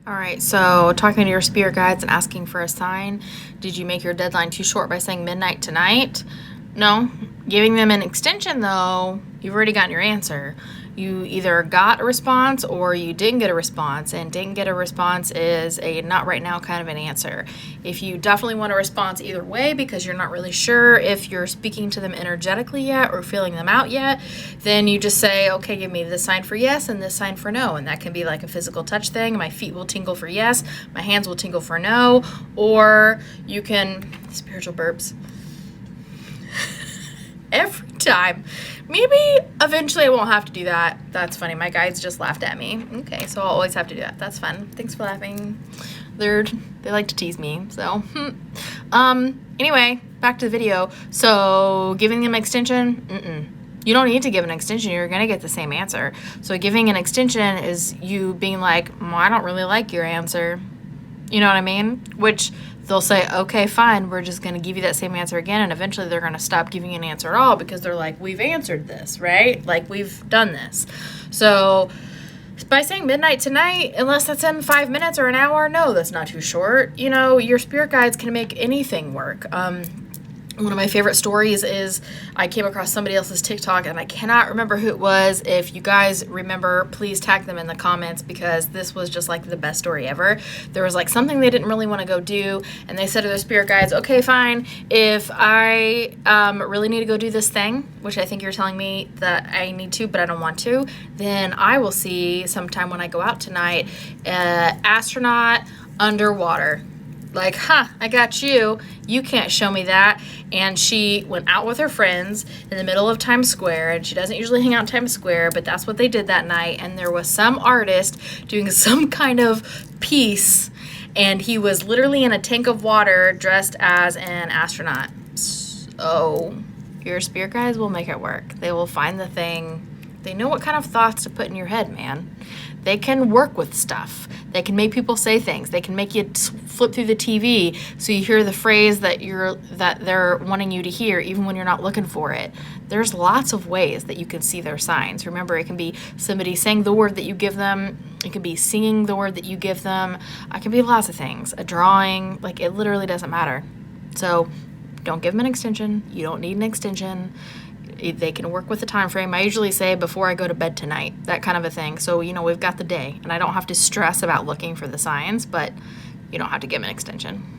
All right, so talking to your spirit guides and asking for a sign. Did you make your deadline too short by saying midnight tonight? No. Giving them an extension, though, you've already gotten your answer. You either got a response or you didn't get a response, and didn't get a response is a not right now kind of an answer. If you definitely want a response either way because you're not really sure if you're speaking to them energetically yet or feeling them out yet, then you just say, okay, give me this sign for yes and this sign for no. And that can be like a physical touch thing. My feet will tingle for yes, my hands will tingle for no, or you can, spiritual burps, every time. Maybe eventually I won't have to do that. That's funny. My guides just laughed at me. Okay, so I'll always have to do that. That's fun. Thanks for laughing. They like to tease me. So, anyway, back to the video. So, giving them an extension, you don't need to give an extension. You're going to get the same answer. So, giving an extension is you being like, I don't really like your answer. You know what I mean? Which they'll say, okay, fine, we're just going to give you that same answer again. And eventually they're going to stop giving you an answer at all because they're like, we've answered this, right? Like, we've done this. So by saying midnight tonight, unless that's in 5 minutes or an hour, no, that's not too short. You know, your spirit guides can make anything work. One of my favorite stories is I came across somebody else's TikTok, and I cannot remember who it was. If you guys remember, please tag them in the comments because this was just like the best story ever. There was like something they didn't really want to go do, and they said to their spirit guides, okay, fine, if I really need to go do this thing, which I think you're telling me that I need to, but I don't want to, then I will see sometime when I go out tonight, astronaut underwater. Like, I got you. You can't show me that. And she went out with her friends in the middle of Times Square, and she doesn't usually hang out in Times Square, but that's what they did that night. And there was some artist doing some kind of piece, and he was literally in a tank of water dressed as an astronaut. So your spirit guides will make it work. They will find the thing. They know what kind of thoughts to put in your head, man. They can work with stuff. They can make people say things. They can make you flip through the TV so you hear the phrase that they're wanting you to hear, even when you're not looking for it. There's lots of ways that you can see their signs. Remember, it can be somebody saying the word that you give them. It can be singing the word that you give them. It can be lots of things. A drawing, like, it literally doesn't matter. So don't give them an extension. You don't need an extension. They can work with the time frame. I usually say before I go to bed tonight, that kind of a thing. So, you know, we've got the day, and I don't have to stress about looking for the signs, but you don't have to give them an extension.